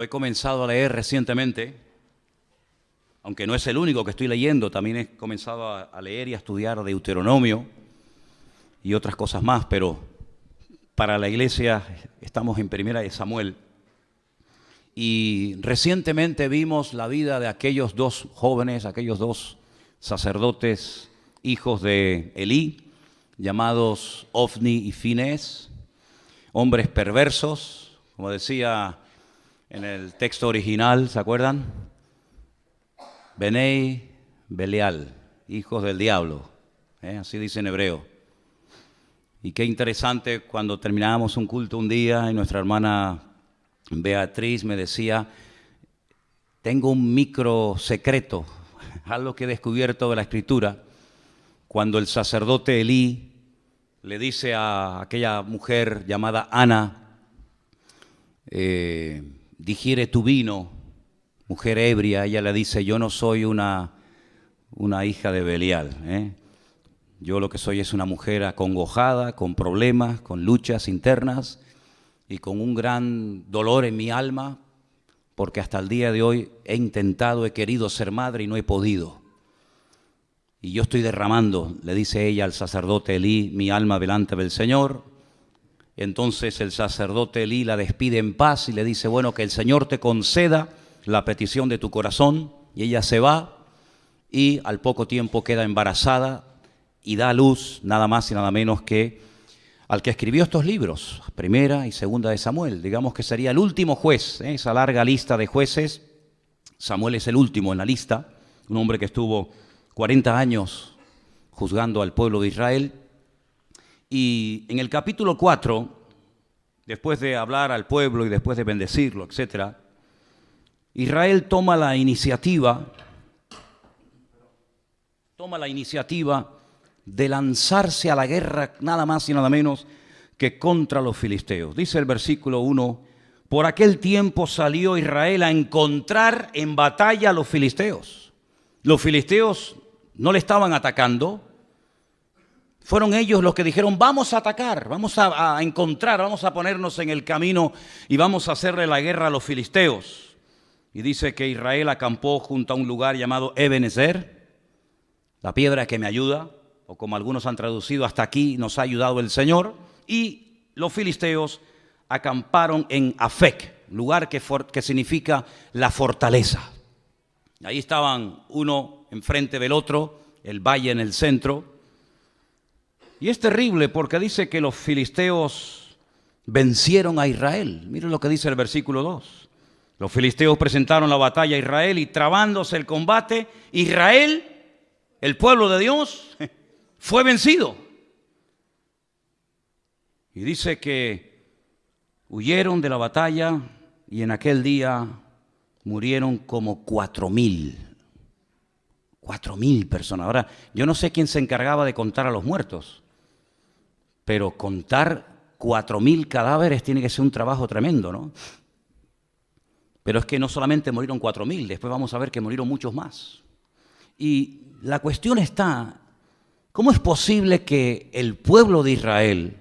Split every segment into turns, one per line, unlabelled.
He comenzado a leer recientemente, aunque no es el único que estoy leyendo, también he comenzado a leer y a estudiar Deuteronomio y otras cosas más, pero para la iglesia estamos en Primera de Samuel. Y recientemente vimos la vida de aquellos dos jóvenes, aquellos dos sacerdotes, hijos de Elí, llamados Ofni y Finés, hombres perversos, como decía en el texto original, ¿se acuerdan? Benei Belial, hijos del diablo, así dice en hebreo. Y qué interesante, cuando terminábamos un culto un día y nuestra hermana Beatriz me decía, tengo un micro secreto, algo que he descubierto de la Escritura, cuando el sacerdote Elí le dice a aquella mujer llamada Ana, digiere tu vino, mujer ebria. Ella le dice, yo no soy una hija de Belial, Yo lo que soy es una mujer acongojada, con problemas, con luchas internas y con un gran dolor en mi alma, porque hasta el día de hoy he querido ser madre y no he podido. Y yo estoy derramando, le dice ella al sacerdote Elí, mi alma delante del Señor. Entonces el sacerdote Elí la despide en paz y le dice, bueno, que el Señor te conceda la petición de tu corazón. Y ella se va y al poco tiempo queda embarazada y da a luz nada más y nada menos que al que escribió estos libros, Primera y Segunda de Samuel. Digamos que sería el último juez, esa larga lista de jueces. Samuel es el último en la lista, un hombre que estuvo 40 años juzgando al pueblo de Israel. Y en el capítulo 4, después de hablar al pueblo y después de bendecirlo, etc., Israel toma la iniciativa de lanzarse a la guerra nada más y nada menos que contra los filisteos. Dice el versículo 1, por aquel tiempo salió Israel a encontrar en batalla a los filisteos. Los filisteos no le estaban atacando. Fueron ellos los que dijeron, vamos a atacar, vamos a encontrar, vamos a ponernos en el camino y vamos a hacerle la guerra a los filisteos. Y dice que Israel acampó junto a un lugar llamado Ebenezer, la piedra que me ayuda, o como algunos han traducido, hasta aquí nos ha ayudado el Señor. Y los filisteos acamparon en Afec, lugar que significa la fortaleza. Ahí estaban uno enfrente del otro, el valle en el centro. Y es terrible porque dice que los filisteos vencieron a Israel. Miren lo que dice el versículo 2. Los filisteos presentaron la batalla a Israel y trabándose el combate, Israel, el pueblo de Dios, fue vencido. Y dice que huyeron de la batalla y en aquel día murieron como 4,000. 4,000 personas. Ahora, yo no sé quién se encargaba de contar a los muertos, pero contar 4,000 cadáveres tiene que ser un trabajo tremendo, ¿no? Pero es que no solamente murieron 4,000, después vamos a ver que murieron muchos más. Y la cuestión está, ¿cómo es posible que el pueblo de Israel,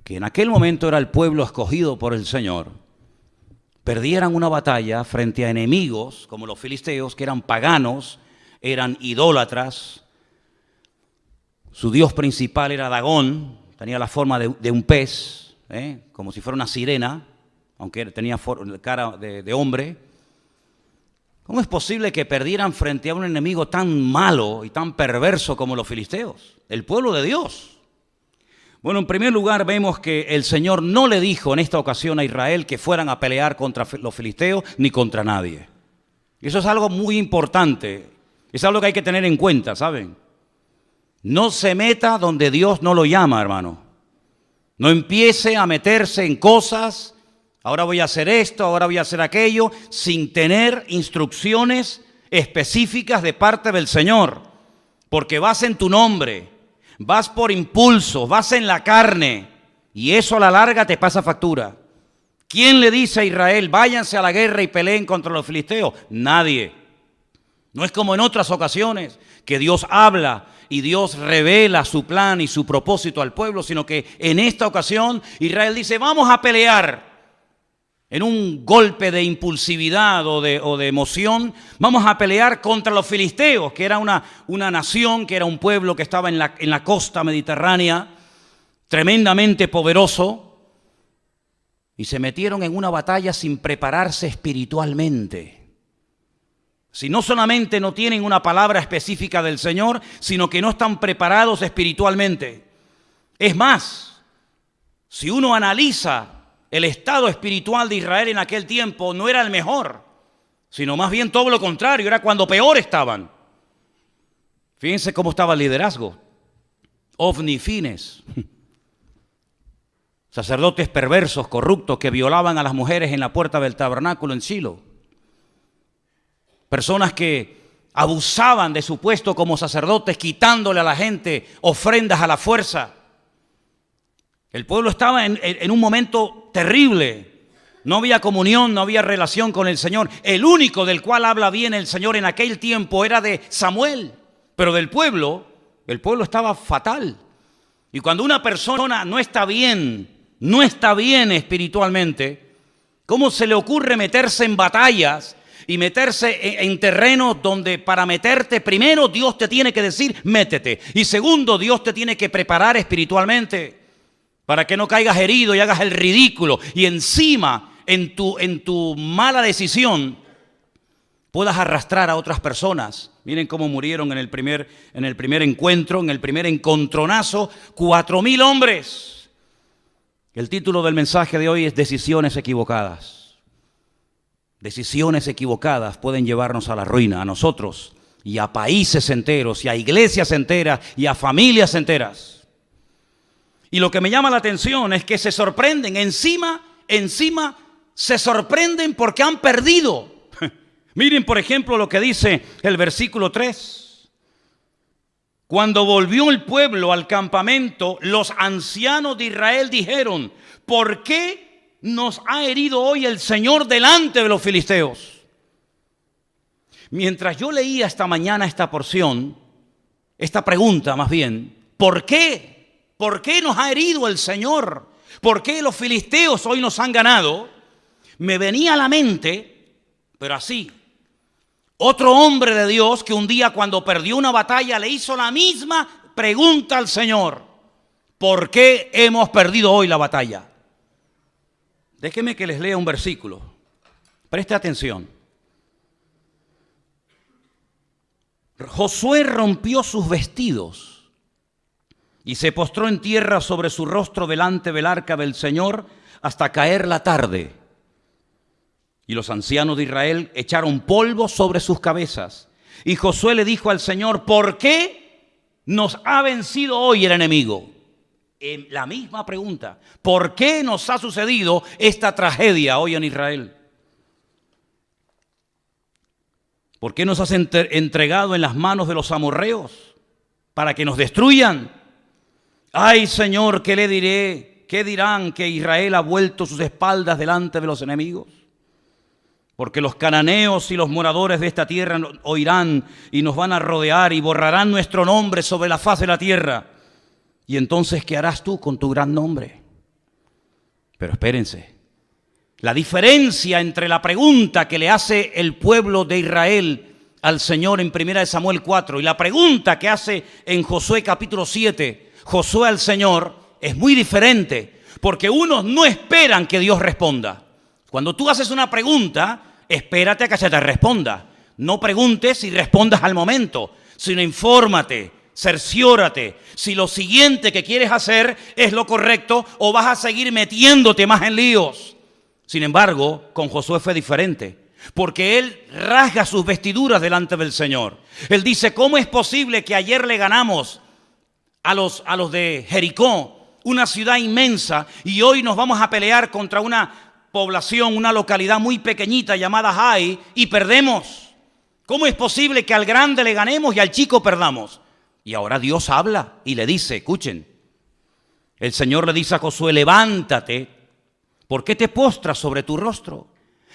que en aquel momento era el pueblo escogido por el Señor, perdieran una batalla frente a enemigos como los filisteos, que eran paganos, eran idólatras? Su dios principal era Dagón, tenía la forma de un pez, como si fuera una sirena, aunque tenía cara de hombre. ¿Cómo es posible que perdieran frente a un enemigo tan malo y tan perverso como los filisteos, el pueblo de Dios? Bueno, en primer lugar vemos que el Señor no le dijo en esta ocasión a Israel que fueran a pelear contra los filisteos ni contra nadie. Eso es algo muy importante, es algo que hay que tener en cuenta, ¿saben? No se meta donde Dios no lo llama, hermano. No empiece a meterse en cosas, ahora voy a hacer esto, ahora voy a hacer aquello, sin tener instrucciones específicas de parte del Señor. Porque vas en tu nombre, vas por impulso, vas en la carne, y eso a la larga te pasa factura. ¿Quién le dice a Israel, váyanse a la guerra y peleen contra los filisteos? Nadie. No es como en otras ocasiones que Dios habla y Dios revela su plan y su propósito al pueblo, sino que en esta ocasión Israel dice, vamos a pelear. en un golpe de impulsividad o de emoción, vamos a pelear contra los filisteos, que era una nación, que era un pueblo que estaba en la costa mediterránea, tremendamente poderoso, y se metieron en una batalla sin prepararse espiritualmente. Si no solamente no tienen una palabra específica del Señor, sino que no están preparados espiritualmente. Es más, si uno analiza el estado espiritual de Israel en aquel tiempo, no era el mejor, sino más bien todo lo contrario, era cuando peor estaban. Fíjense cómo estaba el liderazgo. Ofni y Fines, sacerdotes perversos, corruptos, que violaban a las mujeres en la puerta del tabernáculo en Silo. Personas que abusaban de su puesto como sacerdotes, quitándole a la gente ofrendas a la fuerza. El pueblo estaba en un momento terrible. No había comunión, no había relación con el Señor. El único del cual habla bien el Señor en aquel tiempo era de Samuel. Pero del pueblo, el pueblo estaba fatal. Y cuando una persona no está bien espiritualmente, ¿cómo se le ocurre meterse en batallas y meterse en terrenos donde para meterte, primero Dios te tiene que decir, métete? Y segundo, Dios te tiene que preparar espiritualmente para que no caigas herido y hagas el ridículo. Y encima, en tu mala decisión, puedas arrastrar a otras personas. Miren cómo murieron en el primer encuentro, en el primer encontronazo, 4,000 hombres. El título del mensaje de hoy es Decisiones equivocadas. Decisiones equivocadas pueden llevarnos a la ruina, a nosotros y a países enteros y a iglesias enteras y a familias enteras. Y lo que me llama la atención es que se sorprenden, encima se sorprenden porque han perdido. Miren, por ejemplo, lo que dice el versículo 3. Cuando volvió el pueblo al campamento, los ancianos de Israel dijeron, ¿por qué nos ha herido hoy el Señor delante de los filisteos? Mientras yo leía esta mañana esta porción, esta pregunta más bien, ¿por qué? ¿Por qué nos ha herido el Señor? ¿Por qué los filisteos hoy nos han ganado? Me venía a la mente, pero así, otro hombre de Dios que un día cuando perdió una batalla le hizo la misma pregunta al Señor. ¿Por qué hemos perdido hoy la batalla? Déjenme que les lea un versículo. Preste atención. Josué rompió sus vestidos y se postró en tierra sobre su rostro delante del arca del Señor hasta caer la tarde. Y los ancianos de Israel echaron polvo sobre sus cabezas. Y Josué le dijo al Señor, ¿por qué nos ha vencido hoy el enemigo? La misma pregunta, ¿por qué nos ha sucedido esta tragedia hoy en Israel? ¿Por qué nos has entregado en las manos de los amorreos para que nos destruyan? Ay, Señor, ¿qué le diré? ¿Qué dirán que Israel ha vuelto sus espaldas delante de los enemigos? Porque los cananeos y los moradores de esta tierra oirán y nos van a rodear y borrarán nuestro nombre sobre la faz de la tierra. Y entonces, ¿qué harás tú con tu gran nombre? Pero espérense. La diferencia entre la pregunta que le hace el pueblo de Israel al Señor en 1 Samuel 4 y la pregunta que hace en Josué capítulo 7, Josué al Señor, es muy diferente. Porque unos no esperan que Dios responda. Cuando tú haces una pregunta, espérate a que se te responda. No preguntes y respondas al momento, sino infórmate, cerciórate si lo siguiente que quieres hacer es lo correcto o vas a seguir metiéndote más en líos. Sin embargo, con Josué fue diferente, porque él rasga sus vestiduras delante del Señor. Él dice, ¿cómo es posible que ayer le ganamos a los de Jericó, una ciudad inmensa, y hoy nos vamos a pelear contra una población, una localidad muy pequeñita llamada Jai, y perdemos? ¿Cómo es posible que al grande le ganemos y al chico perdamos? Y ahora Dios habla y le dice, escuchen, el Señor le dice a Josué, levántate, ¿por qué te postras sobre tu rostro?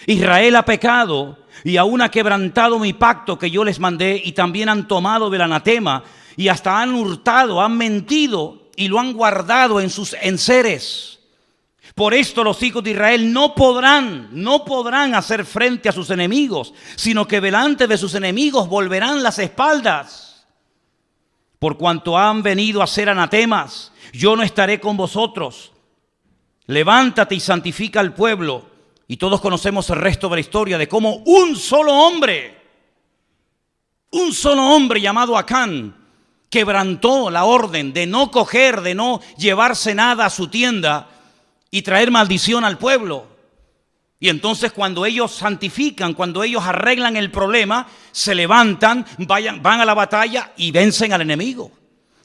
Israel ha pecado y aún ha quebrantado mi pacto que yo les mandé, y también han tomado del anatema y hasta han hurtado, han mentido y lo han guardado en sus enseres. Por esto los hijos de Israel no podrán hacer frente a sus enemigos, sino que delante de sus enemigos volverán las espaldas. Por cuanto han venido a ser anatemas, yo no estaré con vosotros. Levántate y santifica al pueblo. Y todos conocemos el resto de la historia de cómo un solo hombre llamado Acán, quebrantó la orden de no coger, de no llevarse nada a su tienda y traer maldición al pueblo. Y entonces cuando ellos santifican, cuando ellos arreglan el problema, se levantan, van a la batalla y vencen al enemigo.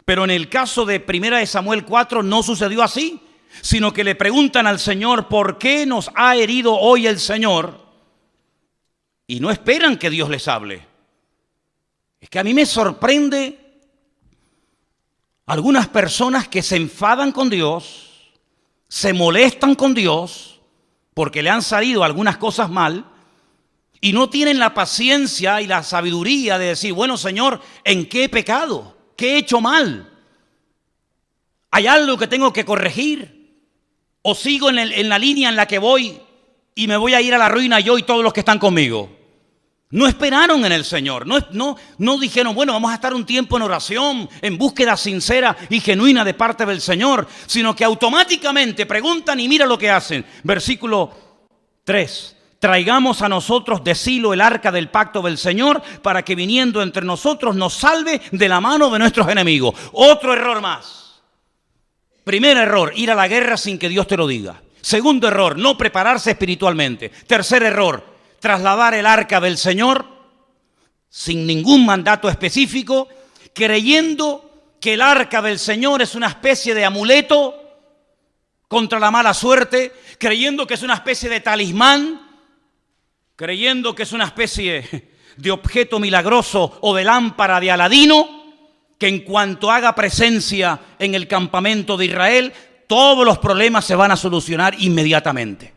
Pero en el caso de 1 Samuel 4 no sucedió así, sino que le preguntan al Señor, ¿por qué nos ha herido hoy el Señor? Y no esperan que Dios les hable. Es que a mí me sorprende algunas personas que se enfadan con Dios, se molestan con Dios porque le han salido algunas cosas mal y no tienen la paciencia y la sabiduría de decir, bueno, Señor, ¿en qué he pecado? ¿Qué he hecho mal? ¿Hay algo que tengo que corregir? ¿O sigo en la línea en la que voy y me voy a ir a la ruina yo y todos los que están conmigo? No esperaron en el Señor, no dijeron, bueno, vamos a estar un tiempo en oración, en búsqueda sincera y genuina de parte del Señor, sino que automáticamente preguntan y mira lo que hacen. Versículo 3, traigamos a nosotros de Silo el arca del pacto del Señor para que viniendo entre nosotros nos salve de la mano de nuestros enemigos. Otro error más. Primer error, ir a la guerra sin que Dios te lo diga. Segundo error, no prepararse espiritualmente. Tercer error, trasladar el arca del Señor sin ningún mandato específico, creyendo que el arca del Señor es una especie de amuleto contra la mala suerte, creyendo que es una especie de talismán, creyendo que es una especie de objeto milagroso o de lámpara de Aladino, que en cuanto haga presencia en el campamento de Israel, todos los problemas se van a solucionar inmediatamente.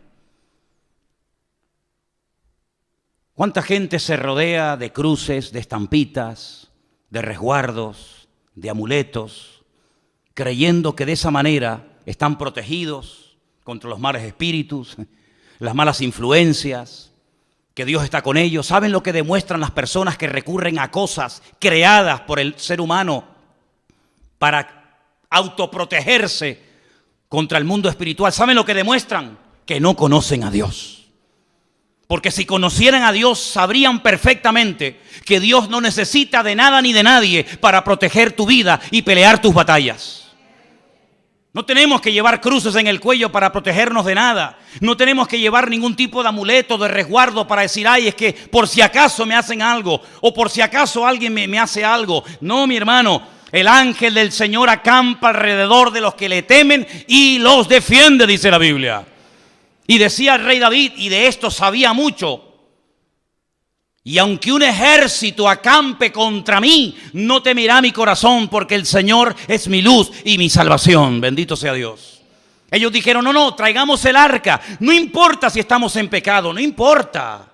¿Cuánta gente se rodea de cruces, de estampitas, de resguardos, de amuletos, creyendo que de esa manera están protegidos contra los malos espíritus, las malas influencias, que Dios está con ellos? ¿Saben lo que demuestran las personas que recurren a cosas creadas por el ser humano para autoprotegerse contra el mundo espiritual? ¿Saben lo que demuestran? Que no conocen a Dios. Porque si conocieran a Dios, sabrían perfectamente que Dios no necesita de nada ni de nadie para proteger tu vida y pelear tus batallas. No tenemos que llevar cruces en el cuello para protegernos de nada. No tenemos que llevar ningún tipo de amuleto, de resguardo para decir, ay, es que por si acaso me hacen algo o por si acaso alguien me hace algo. No, mi hermano, el ángel del Señor acampa alrededor de los que le temen y los defiende, dice la Biblia. Y decía el rey David, y de esto sabía mucho, y aunque un ejército acampe contra mí, no temerá mi corazón, porque el Señor es mi luz y mi salvación. Bendito sea Dios. Ellos dijeron, no, traigamos el arca. No importa si estamos en pecado, no importa.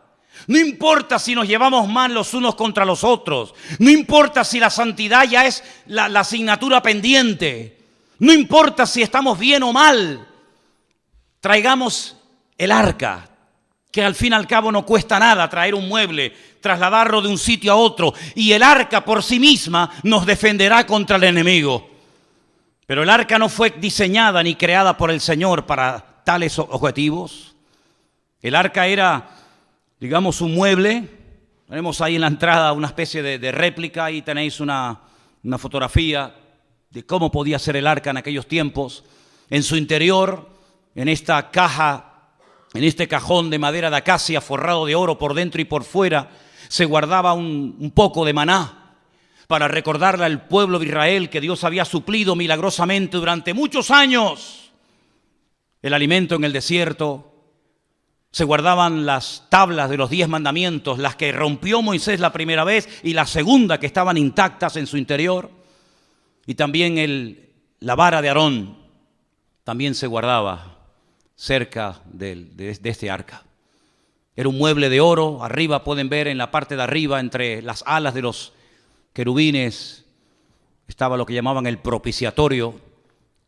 No importa si nos llevamos mal los unos contra los otros. No importa si la santidad ya es la asignatura pendiente. No importa si estamos bien o mal. Traigamos el arca, que al fin y al cabo no cuesta nada traer un mueble, trasladarlo de un sitio a otro, y el arca por sí misma nos defenderá contra el enemigo. Pero el arca no fue diseñada ni creada por el Señor para tales objetivos. El arca era, digamos, un mueble. Tenemos ahí en la entrada una especie de réplica, ahí tenéis una fotografía de cómo podía ser el arca en aquellos tiempos. En su interior, en esta caja, en este cajón de madera de acacia forrado de oro por dentro y por fuera, se guardaba un poco de maná para recordarle al pueblo de Israel que Dios había suplido milagrosamente durante muchos años el alimento en el desierto. Se guardaban las tablas de los 10 mandamientos, las que rompió Moisés la primera vez y la segunda, que estaban intactas en su interior. Y también la vara de Aarón también se guardaba cerca de este arca. Era un mueble de oro. Arriba pueden ver, en la parte de arriba, entre las alas de los querubines, estaba lo que llamaban el propiciatorio,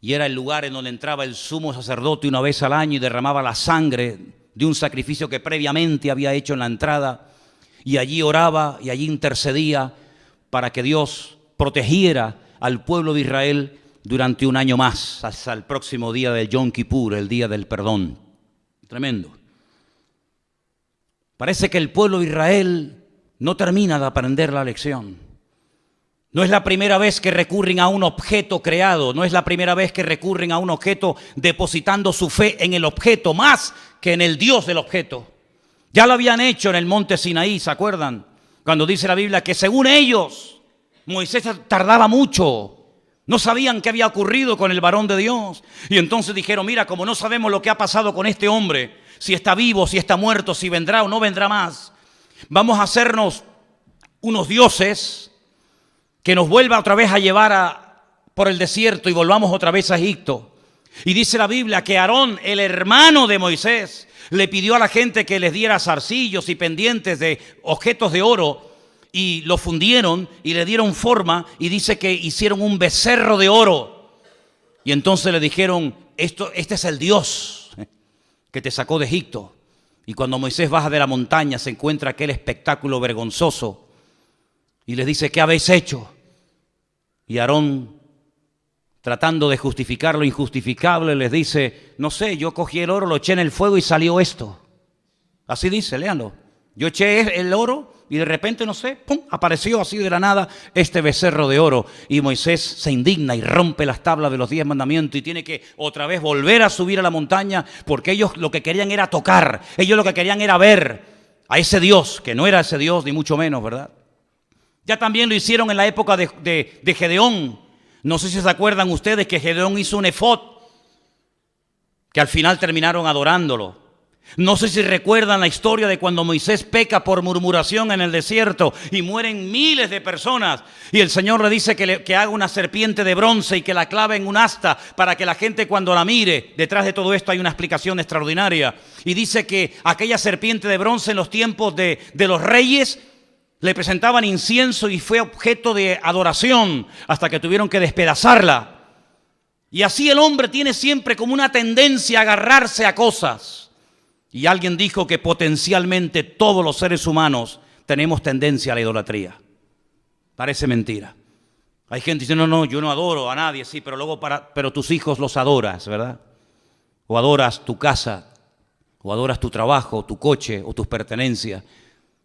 y era el lugar en donde entraba el sumo sacerdote una vez al año y derramaba la sangre de un sacrificio que previamente había hecho en la entrada, y allí oraba y allí intercedía para que Dios protegiera al pueblo de Israel durante un año más, hasta el próximo día del Yom Kippur, el día del perdón. Tremendo. Parece que el pueblo de Israel no termina de aprender la lección. No es la primera vez que recurren a un objeto creado, no es la primera vez que recurren a un objeto depositando su fe en el objeto más que en el Dios del objeto. Ya lo habían hecho en el monte Sinaí, ¿se acuerdan? Cuando dice la Biblia que según ellos, Moisés tardaba mucho. No sabían qué había ocurrido con el varón de Dios. Y entonces dijeron, mira, como no sabemos lo que ha pasado con este hombre, si está vivo, si está muerto, si vendrá o no vendrá más, vamos a hacernos unos dioses que nos vuelva otra vez a llevar por el desierto y volvamos otra vez a Egipto. Y dice la Biblia que Aarón, el hermano de Moisés, le pidió a la gente que les diera zarcillos y pendientes de objetos de oro, y lo fundieron y le dieron forma, y dice que hicieron un becerro de oro. Y entonces le dijeron, este es el Dios que te sacó de Egipto. Y cuando Moisés baja de la montaña se encuentra aquel espectáculo vergonzoso y les dice, ¿qué habéis hecho? Y Aarón, tratando de justificar lo injustificable, les dice, no sé, yo cogí el oro, lo eché en el fuego y salió esto. Así dice, léanlo. Yo eché el oro y de repente, no sé, ¡pum!, apareció así de la nada este becerro de oro. Y Moisés se indigna y rompe las tablas de los 10 mandamientos y tiene que otra vez volver a subir a la montaña, porque ellos lo que querían era tocar, ellos lo que querían era ver a ese Dios, que no era ese Dios ni mucho menos, ¿verdad? Ya también lo hicieron en la época de Gedeón. No sé si se acuerdan ustedes que Gedeón hizo un efod, que al final terminaron adorándolo. No sé si recuerdan la historia de cuando Moisés peca por murmuración en el desierto y mueren miles de personas. Y el Señor le dice que haga una serpiente de bronce y que la clave en un asta para que la gente cuando la mire, detrás de todo esto hay una explicación extraordinaria. Y dice que aquella serpiente de bronce en los tiempos de los reyes le presentaban incienso y fue objeto de adoración hasta que tuvieron que despedazarla. Y así el hombre tiene siempre como una tendencia a agarrarse a cosas. Y alguien dijo que potencialmente todos los seres humanos tenemos tendencia a la idolatría. Parece mentira. Hay gente que dice, no, yo no adoro a nadie, sí, pero luego pero tus hijos los adoras, ¿verdad? O adoras tu casa, o adoras tu trabajo, tu coche, o tus pertenencias.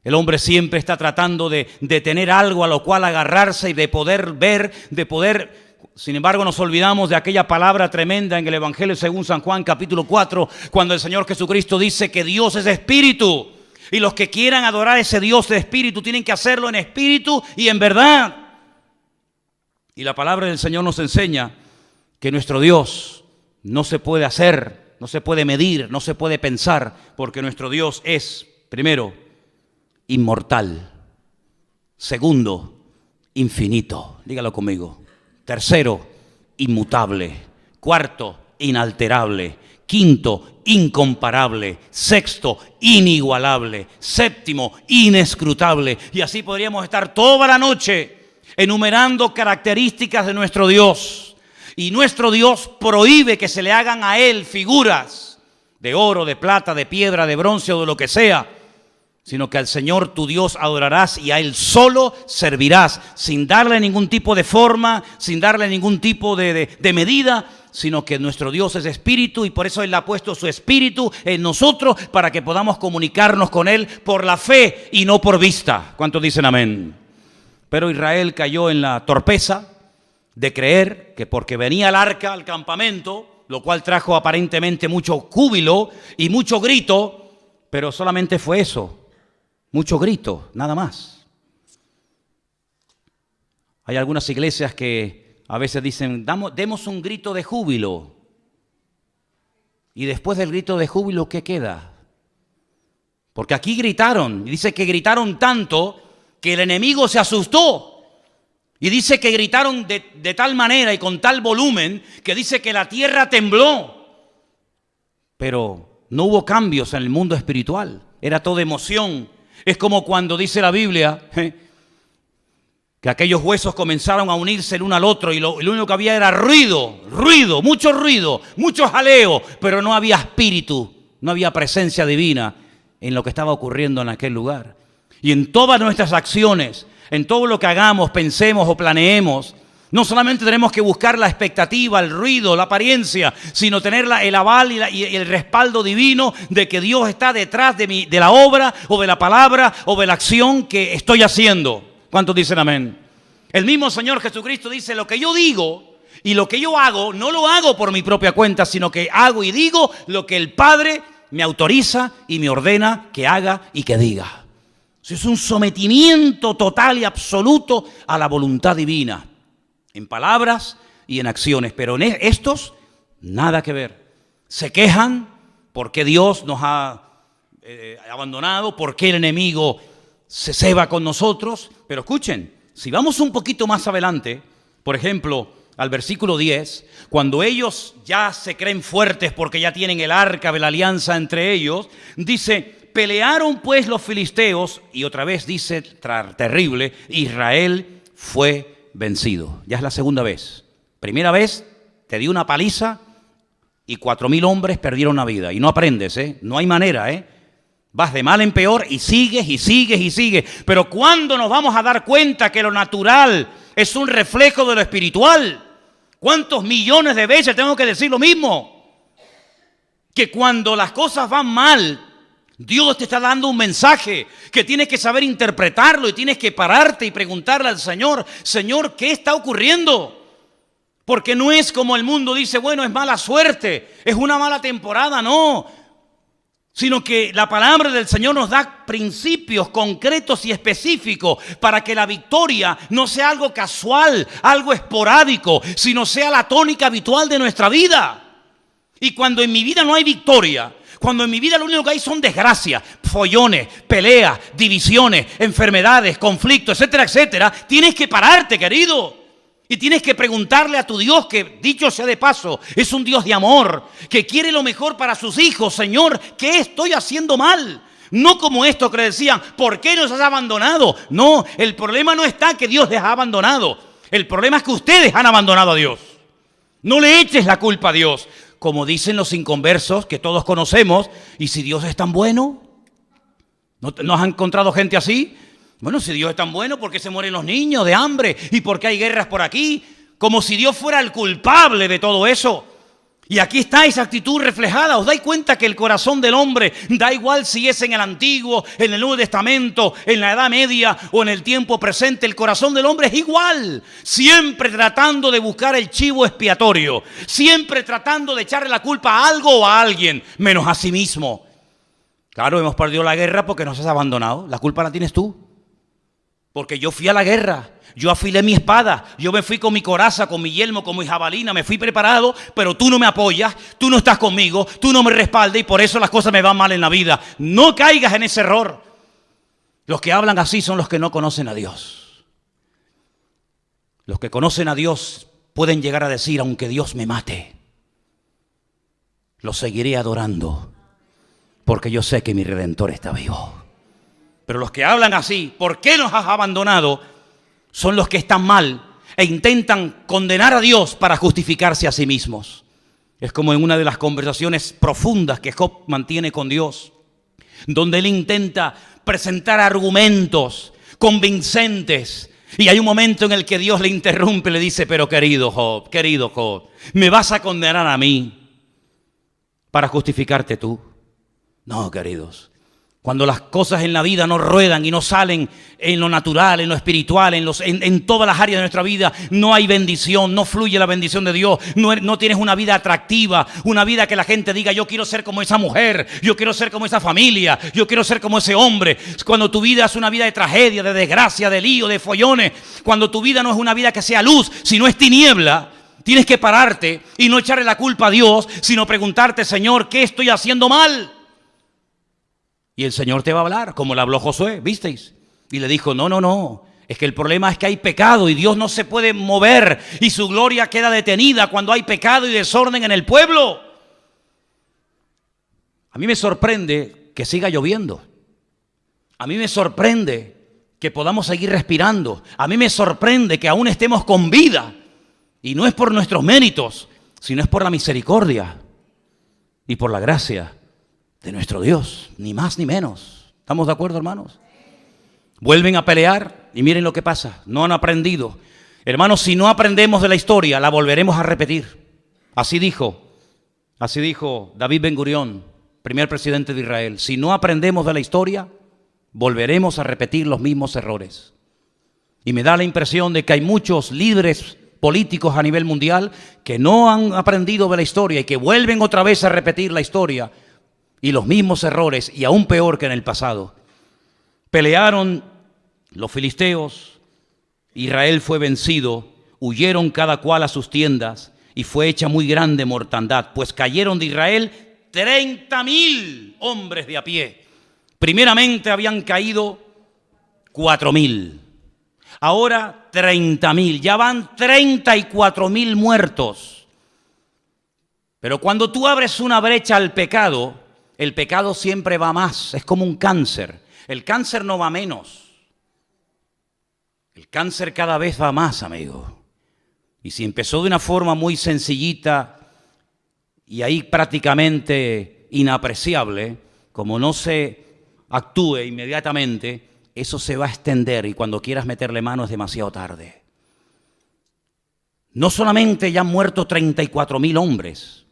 El hombre siempre está tratando de tener algo a lo cual agarrarse y de poder ver, de poder... Sin embargo, nos olvidamos de aquella palabra tremenda en el Evangelio según San Juan, capítulo 4, cuando el Señor Jesucristo dice que Dios es espíritu. Y los que quieran adorar a ese Dios de espíritu tienen que hacerlo en espíritu y en verdad. Y la palabra del Señor nos enseña que nuestro Dios no se puede hacer, no se puede medir, no se puede pensar, porque nuestro Dios es, primero, inmortal. Segundo, infinito. Dígalo conmigo. Tercero, inmutable. Cuarto, inalterable. Quinto, incomparable. Sexto, inigualable. Séptimo, inescrutable. Y así podríamos estar toda la noche enumerando características de nuestro Dios. Y nuestro Dios prohíbe que se le hagan a Él figuras de oro, de plata, de piedra, de bronce o de lo que sea, sino que al Señor tu Dios adorarás y a Él solo servirás, sin darle ningún tipo de forma, sin darle ningún tipo de medida, sino que nuestro Dios es espíritu y por eso Él ha puesto su espíritu en nosotros para que podamos comunicarnos con Él por la fe y no por vista. ¿Cuántos dicen amén? Pero Israel cayó en la torpeza de creer que porque venía el arca al campamento, lo cual trajo aparentemente mucho júbilo y mucho grito, pero solamente fue eso. Mucho grito, nada más. Hay algunas iglesias que a veces dicen, demos un grito de júbilo. Y después del grito de júbilo, ¿qué queda? Porque aquí gritaron, y dice que gritaron tanto que el enemigo se asustó. Y dice que gritaron de tal manera y con tal volumen que dice que la tierra tembló. Pero no hubo cambios en el mundo espiritual, era todo emoción. Es como cuando dice la Biblia que aquellos huesos comenzaron a unirse el uno al otro y lo único que había era ruido, mucho jaleo, pero no había espíritu, no había presencia divina en lo que estaba ocurriendo en aquel lugar. Y en todas nuestras acciones, en todo lo que hagamos, pensemos o planeemos, no solamente tenemos que buscar la expectativa, el ruido, la apariencia, sino tener el aval y el respaldo divino de que Dios está detrás de la obra o de la palabra o de la acción que estoy haciendo. ¿Cuántos dicen amén? El mismo Señor Jesucristo dice, lo que yo digo y lo que yo hago, no lo hago por mi propia cuenta, sino que hago y digo lo que el Padre me autoriza y me ordena que haga y que diga. Eso es un sometimiento total y absoluto a la voluntad divina, en palabras y en acciones, pero en estos nada que ver. Se quejan porque Dios nos ha abandonado, porque el enemigo se ceba con nosotros, pero escuchen, si vamos un poquito más adelante, por ejemplo, al versículo 10, cuando ellos ya se creen fuertes porque ya tienen el arca de la alianza entre ellos, dice, pelearon pues los filisteos, y otra vez dice, terrible, Israel fue vencido. Ya es la segunda vez. Primera vez te dio una paliza y 4,000 hombres perdieron la vida. Y no aprendes, no hay manera, vas de mal en peor y sigues y sigues y sigues. Pero ¿cuándo nos vamos a dar cuenta que lo natural es un reflejo de lo espiritual? ¿Cuántos millones de veces tengo que decir lo mismo? Que cuando las cosas van mal, Dios te está dando un mensaje que tienes que saber interpretarlo y tienes que pararte y preguntarle al Señor, Señor, ¿qué está ocurriendo? Porque no es como el mundo dice, bueno, es mala suerte, es una mala temporada, no. Sino que la palabra del Señor nos da principios concretos y específicos para que la victoria no sea algo casual, algo esporádico, sino sea la tónica habitual de nuestra vida. Y cuando en mi vida no hay victoria, cuando en mi vida lo único que hay son desgracias, follones, peleas, divisiones, enfermedades, conflictos, etcétera, etcétera, tienes que pararte, querido. Y tienes que preguntarle a tu Dios, que dicho sea de paso, es un Dios de amor, que quiere lo mejor para sus hijos. Señor, ¿qué estoy haciendo mal? No como esto que le decían, ¿por qué nos has abandonado? No, el problema no está que Dios les ha abandonado. El problema es que ustedes han abandonado a Dios. No le eches la culpa a Dios. Como dicen los inconversos que todos conocemos, ¿y si Dios es tan bueno? ¿No has encontrado gente así? Bueno, si Dios es tan bueno, ¿por qué se mueren los niños de hambre? ¿Y por qué hay guerras por aquí? Como si Dios fuera el culpable de todo eso. Y aquí está esa actitud reflejada. ¿Os dais cuenta que el corazón del hombre, da igual si es en el Antiguo, en el Nuevo Testamento, en la Edad Media o en el tiempo presente, el corazón del hombre es igual? Siempre tratando de buscar el chivo expiatorio, siempre tratando de echarle la culpa a algo o a alguien, menos a sí mismo. Claro, hemos perdido la guerra porque nos has abandonado. La culpa la tienes tú. Porque yo fui a la guerra, yo afilé mi espada, yo me fui con mi coraza, con mi yelmo, con mi jabalina, me fui preparado, pero tú no me apoyas, tú no estás conmigo, tú no me respaldas y por eso las cosas me van mal en la vida. No caigas en ese error. Los que hablan así son los que no conocen a Dios. Los que conocen a Dios pueden llegar a decir, aunque Dios me mate, lo seguiré adorando, porque yo sé que mi Redentor está vivo. Pero los que hablan así, ¿por qué nos has abandonado?, son los que están mal e intentan condenar a Dios para justificarse a sí mismos. Es como en una de las conversaciones profundas que Job mantiene con Dios, donde él intenta presentar argumentos convincentes. Y hay un momento en el que Dios le interrumpe y le dice, pero querido Job, ¿me vas a condenar a mí para justificarte tú? No, queridos. Cuando las cosas en la vida no ruedan y no salen en lo natural, en lo espiritual, en todas las áreas de nuestra vida, no hay bendición, no fluye la bendición de Dios, no tienes una vida atractiva, una vida que la gente diga, yo quiero ser como esa mujer, yo quiero ser como esa familia, yo quiero ser como ese hombre. Cuando tu vida es una vida de tragedia, de desgracia, de lío, de follones, cuando tu vida no es una vida que sea luz, sino es tiniebla, tienes que pararte y no echarle la culpa a Dios, sino preguntarte, Señor, ¿qué estoy haciendo mal? Y el Señor te va a hablar, como le habló Josué, ¿visteis? Y le dijo, no, es que el problema es que hay pecado y Dios no se puede mover y su gloria queda detenida cuando hay pecado y desorden en el pueblo. A mí me sorprende que siga lloviendo. A mí me sorprende que podamos seguir respirando. A mí me sorprende que aún estemos con vida. Y no es por nuestros méritos, sino es por la misericordia y por la gracia de nuestro Dios, ni más ni menos. ¿Estamos de acuerdo, hermanos? Vuelven a pelear y miren lo que pasa. No han aprendido. Hermanos, si no aprendemos de la historia, la volveremos a repetir. Así dijo David Ben-Gurión, primer presidente de Israel. Si no aprendemos de la historia, volveremos a repetir los mismos errores. Y me da la impresión de que hay muchos líderes políticos a nivel mundial que no han aprendido de la historia y que vuelven otra vez a repetir la historia y los mismos errores, y aún peor que en el pasado. Pelearon los filisteos, Israel fue vencido, huyeron cada cual a sus tiendas y fue hecha muy grande mortandad, pues cayeron de Israel 30,000 hombres de a pie. Primeramente habían caído 4,000, ahora 30,000, ya van 34,000 muertos. Pero cuando tú abres una brecha al pecado, el pecado siempre va más, es como un cáncer. El cáncer no va menos. El cáncer cada vez va más, amigo. Y si empezó de una forma muy sencillita y ahí prácticamente inapreciable, como no se actúe inmediatamente, eso se va a extender y cuando quieras meterle mano es demasiado tarde. No solamente ya han muerto 34,000 hombres,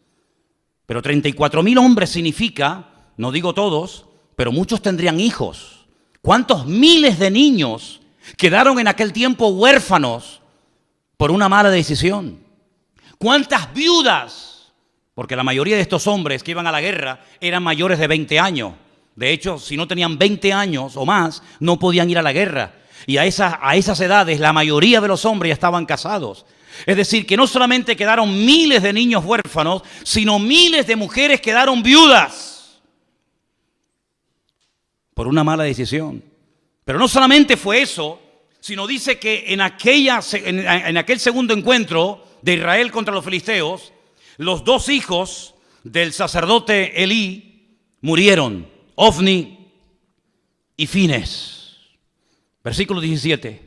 pero 34,000 hombres significa, no digo todos, pero muchos tendrían hijos. ¿Cuántos miles de niños quedaron en aquel tiempo huérfanos por una mala decisión? ¿Cuántas viudas? Porque la mayoría de estos hombres que iban a la guerra eran mayores de 20 años. De hecho, si no tenían 20 años o más, no podían ir a la guerra. Y a esas edades, la mayoría de los hombres ya estaban casados. Es decir, que no solamente quedaron miles de niños huérfanos, sino miles de mujeres quedaron viudas por una mala decisión. Pero no solamente fue eso, sino dice que en aquel segundo encuentro de Israel contra los filisteos, los dos hijos del sacerdote Elí murieron, Ofni y Fines. Versículo 17.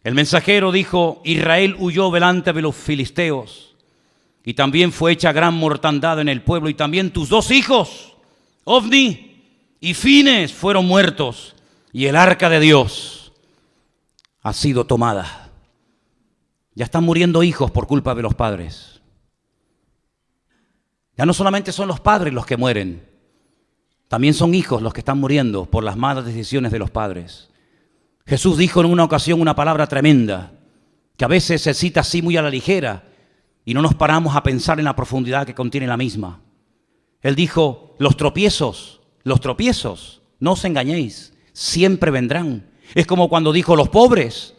El mensajero dijo: Israel huyó delante de los filisteos y también fue hecha gran mortandad en el pueblo, y también tus dos hijos, Ofni y Fines, fueron muertos, y el arca de Dios ha sido tomada. Ya están muriendo hijos por culpa de los padres. Ya no solamente son los padres los que mueren, también son hijos los que están muriendo por las malas decisiones de los padres. Jesús dijo en una ocasión una palabra tremenda, que a veces se cita así muy a la ligera y no nos paramos a pensar en la profundidad que contiene la misma. Él dijo: los tropiezos, no os engañéis, siempre vendrán. Es como cuando dijo: los pobres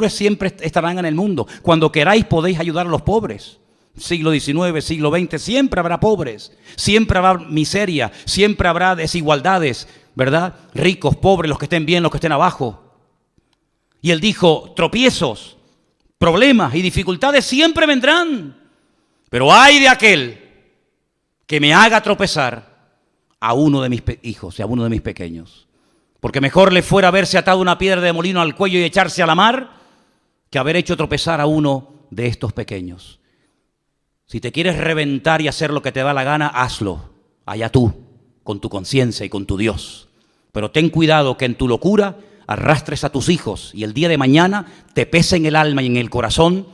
siempre estarán en el mundo. Cuando queráis podéis ayudar a los pobres. Siglo XIX, siglo XX, siempre habrá pobres, siempre habrá miseria, siempre habrá desigualdades, ¿verdad? Ricos, pobres, los que estén bien, los que estén abajo. Y él dijo: tropiezos, problemas y dificultades siempre vendrán, pero ay de aquel que me haga tropezar a uno de mis hijos y a uno de mis pequeños. Porque mejor le fuera haberse atado una piedra de molino al cuello y echarse a la mar que haber hecho tropezar a uno de estos pequeños. Si te quieres reventar y hacer lo que te da la gana, hazlo, allá tú, con tu conciencia y con tu Dios. Pero ten cuidado que en tu locura arrastres a tus hijos y el día de mañana te pese en el alma y en el corazón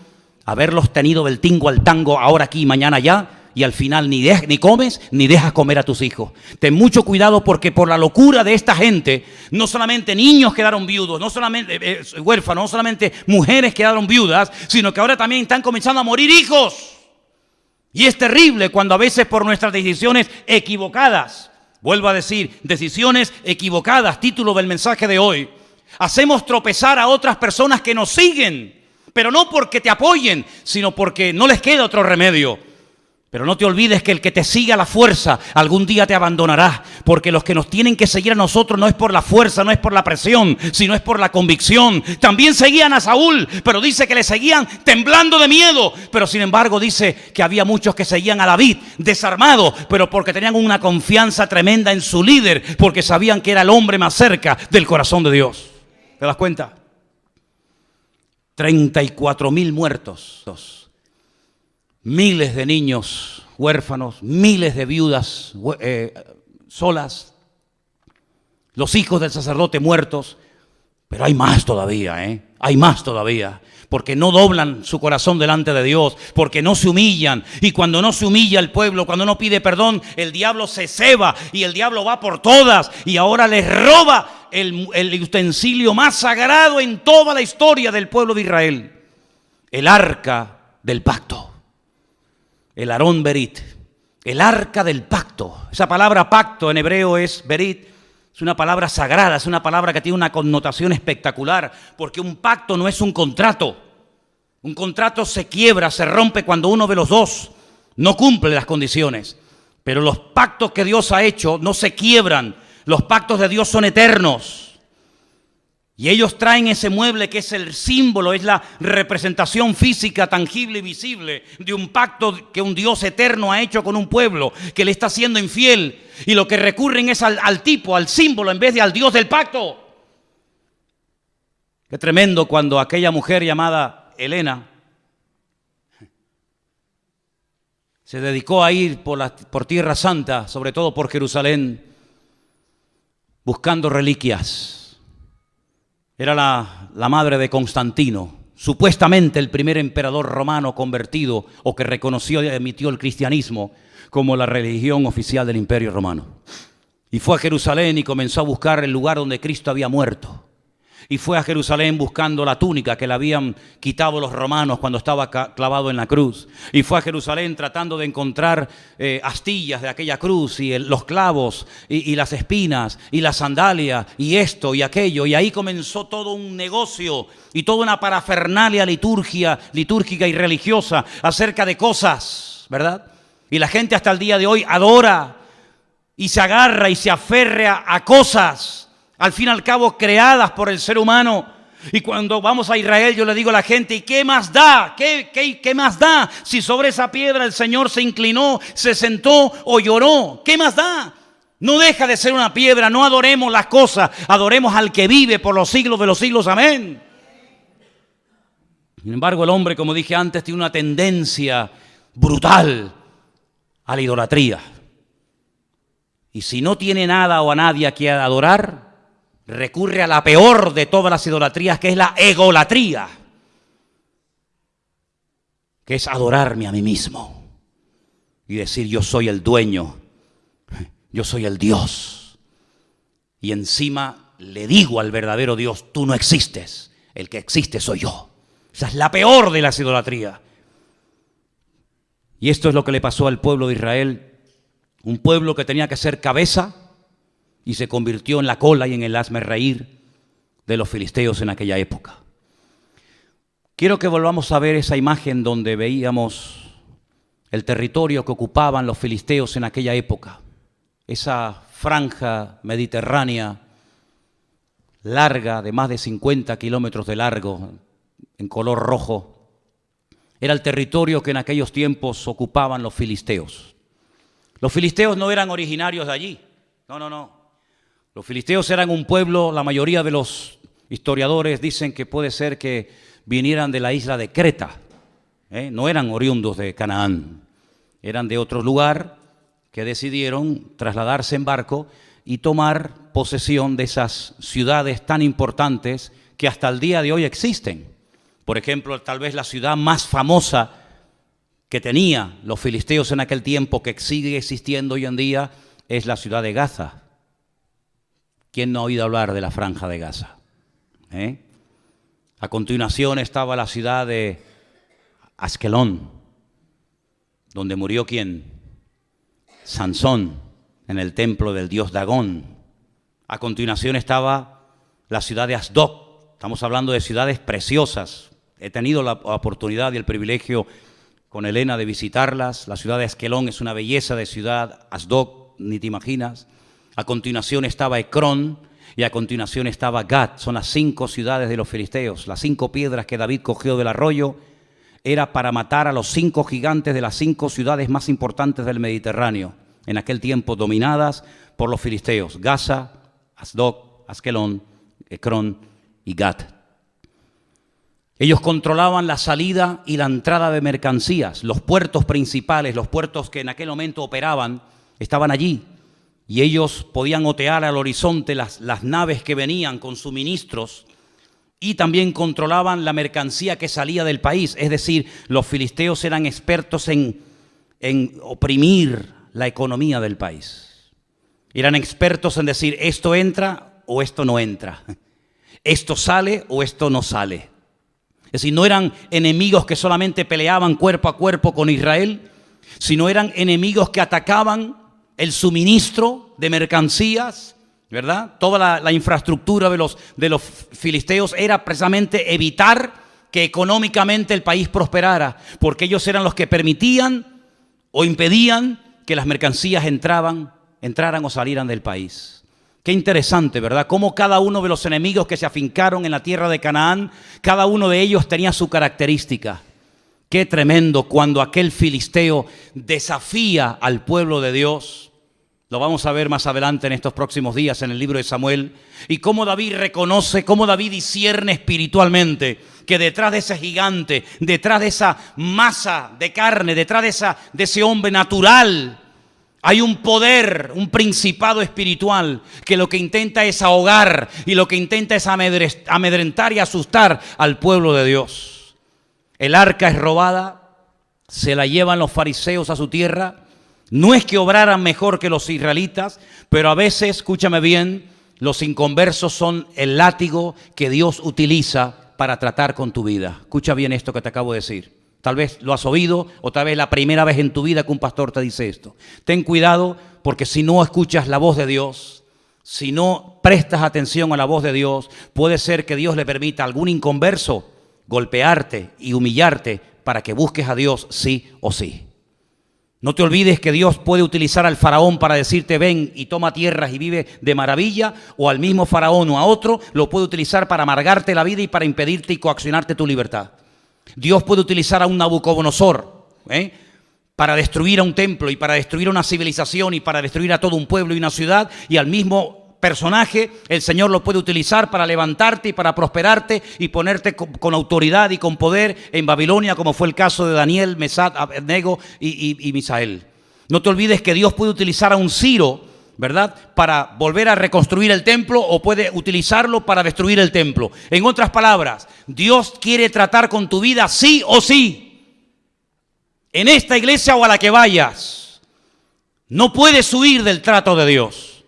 haberlos tenido del tingo al tango, ahora aquí y mañana allá, y al final ni comes ni dejas comer a tus hijos. Ten mucho cuidado, porque por la locura de esta gente, no solamente niños quedaron viudos, no solamente huérfanos, no solamente mujeres quedaron viudas, sino que ahora también están comenzando a morir hijos. Y es terrible cuando a veces por nuestras decisiones equivocadas, vuelvo a decir, decisiones equivocadas, título del mensaje de hoy, hacemos tropezar a otras personas que nos siguen, pero no porque te apoyen, sino porque no les queda otro remedio. Pero no te olvides que el que te sigue a la fuerza algún día te abandonará, porque los que nos tienen que seguir a nosotros no es por la fuerza, no es por la presión, sino es por la convicción. También seguían a Saúl, pero dice que le seguían temblando de miedo. Pero sin embargo dice que había muchos que seguían a David desarmados, pero porque tenían una confianza tremenda en su líder, porque sabían que era el hombre más cerca del corazón de Dios. ¿Te das cuenta? 34.000 muertos, miles de niños huérfanos, miles de viudas solas, los hijos del sacerdote muertos. Pero hay más todavía, hay más todavía, porque no doblan su corazón delante de Dios, porque no se humillan. Y cuando no se humilla el pueblo, cuando no pide perdón, el diablo se ceba y el diablo va por todas. Y ahora les roba el utensilio más sagrado en toda la historia del pueblo de Israel: el arca del pacto, el Aarón Berit, el arca del pacto. Esa palabra pacto en hebreo es Berit. Es una palabra sagrada, es una palabra que tiene una connotación espectacular, porque un pacto no es un contrato. Un contrato se quiebra, se rompe cuando uno de los dos no cumple las condiciones. Pero los pactos que Dios ha hecho no se quiebran. Los pactos de Dios son eternos. Y ellos traen ese mueble que es el símbolo, es la representación física, tangible y visible de un pacto que un Dios eterno ha hecho con un pueblo que le está siendo infiel. Y lo que recurren es al tipo, al símbolo, en vez de al Dios del pacto. Qué tremendo cuando aquella mujer llamada Helena se dedicó a ir por Tierra Santa, sobre todo por Jerusalén, buscando reliquias. Era la madre de Constantino, supuestamente el primer emperador romano convertido o que reconoció y emitió el cristianismo como la religión oficial del Imperio Romano. Y fue a Jerusalén y comenzó a buscar el lugar donde Cristo había muerto. Y fue a Jerusalén buscando la túnica que le habían quitado los romanos cuando estaba clavado en la cruz. Y fue a Jerusalén tratando de encontrar astillas de aquella cruz y los clavos y las espinas y la sandalia y esto y aquello. Y ahí comenzó todo un negocio y toda una parafernalia litúrgica y religiosa acerca de cosas, ¿verdad? Y la gente hasta el día de hoy adora y se agarra y se aferra a cosas, al fin y al cabo creadas por el ser humano. Y cuando vamos a Israel, yo le digo a la gente: ¿y qué más da? ¿Qué más da? Si sobre esa piedra el Señor se inclinó, se sentó o lloró, ¿qué más da? No deja de ser una piedra. No adoremos las cosas, adoremos al que vive por los siglos de los siglos. Amén. Sin embargo, el hombre, como dije antes, tiene una tendencia brutal a la idolatría. Y si no tiene nada o a nadie a quien adorar, recurre a la peor de todas las idolatrías, que es la egolatría, que es adorarme a mí mismo y decir: yo soy el dueño, yo soy el Dios. Y encima le digo al verdadero Dios: tú no existes, el que existe soy yo. Esa es la peor de las idolatrías. Y esto es lo que le pasó al pueblo de Israel, un pueblo que tenía que ser cabeza y se convirtió en la cola y en el hazmerreír de los filisteos en aquella época. Quiero que volvamos a ver esa imagen donde veíamos el territorio que ocupaban los filisteos en aquella época. Esa franja mediterránea larga, de más de 50 kilómetros de largo, en color rojo, era el territorio que en aquellos tiempos ocupaban los filisteos. Los filisteos no eran originarios de allí, no. Los filisteos eran un pueblo, la mayoría de los historiadores dicen que puede ser que vinieran de la isla de Creta, no eran oriundos de Canaán, eran de otro lugar que decidieron trasladarse en barco y tomar posesión de esas ciudades tan importantes que hasta el día de hoy existen. Por ejemplo, tal vez la ciudad más famosa que tenía los filisteos en aquel tiempo, que sigue existiendo hoy en día, es la ciudad de Gaza. ¿Quién no ha oído hablar de la franja de Gaza? A continuación estaba la ciudad de Askelón, donde murió ¿quién? Sansón, en el templo del dios Dagón. A continuación estaba la ciudad de Asdod. Estamos hablando de ciudades preciosas. He tenido la oportunidad y el privilegio con Helena de visitarlas. La ciudad de Askelón es una belleza de ciudad. Asdod, ni te imaginas. A continuación estaba Ecrón y a continuación estaba Gat. Son las 5 ciudades de los filisteos. Las 5 piedras que David cogió del arroyo era para matar a los 5 gigantes de las 5 ciudades más importantes del Mediterráneo, en aquel tiempo dominadas por los filisteos: Gaza, Asdod, Askelón, Ecrón y Gat. Ellos controlaban la salida y la entrada de mercancías. Los puertos principales, los puertos que en aquel momento operaban, estaban allí. Y ellos podían otear al horizonte las naves que venían con suministros y también controlaban la mercancía que salía del país. Es decir, los filisteos eran expertos en oprimir la economía del país. Eran expertos en decir, esto entra o esto no entra. Esto sale o esto no sale. Es decir, no eran enemigos que solamente peleaban cuerpo a cuerpo con Israel, sino eran enemigos que atacaban el suministro de mercancías, ¿verdad? Toda la infraestructura de los filisteos era precisamente evitar que económicamente el país prosperara, porque ellos eran los que permitían o impedían que las mercancías entraran o salieran del país. Qué interesante, ¿verdad? Cómo cada uno de los enemigos que se afincaron en la tierra de Canaán, cada uno de ellos tenía su característica. Qué tremendo cuando aquel filisteo desafía al pueblo de Dios. Lo vamos a ver más adelante en estos próximos días en el libro de Samuel. Y cómo David reconoce, cómo David discierne espiritualmente que detrás de ese gigante, detrás de esa masa de carne, detrás de ese hombre natural, hay un poder, un principado espiritual que lo que intenta es ahogar y lo que intenta es amedrentar y asustar al pueblo de Dios. El arca es robada, se la llevan los fariseos a su tierra. No es que obraran mejor que los israelitas, pero a veces, escúchame bien, los inconversos son el látigo que Dios utiliza para tratar con tu vida. Escucha bien esto que te acabo de decir. Tal vez lo has oído o tal vez la primera vez en tu vida que un pastor te dice esto. Ten cuidado porque si no escuchas la voz de Dios, si no prestas atención a la voz de Dios, puede ser que Dios le permita a algún inconverso golpearte y humillarte para que busques a Dios sí o sí. No te olvides que Dios puede utilizar al faraón para decirte ven y toma tierras y vive de maravilla, o al mismo faraón o a otro lo puede utilizar para amargarte la vida y para impedirte y coaccionarte tu libertad. Dios puede utilizar a un Nabucodonosor para destruir a un templo y para destruir una civilización y para destruir a todo un pueblo y una ciudad, y al mismo personaje el Señor lo puede utilizar para levantarte y para prosperarte y ponerte con autoridad y con poder en Babilonia, como fue el caso de Daniel, Mesac, Abednego y Misael. No te olvides que Dios puede utilizar a un Ciro, ¿verdad?, para volver a reconstruir el templo, o puede utilizarlo para destruir el templo. En otras palabras, Dios quiere tratar con tu vida sí o sí. En esta iglesia o a la que vayas, no puedes huir del trato de Dios.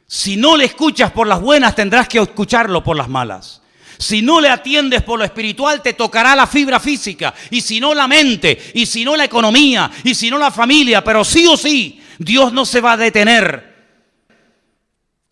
Si no le escuchas por las buenas, tendrás que escucharlo por las malas. Si no le atiendes por lo espiritual, te tocará la fibra física, y si no la mente, y si no la economía, y si no la familia, pero sí o sí, Dios no se va a detener,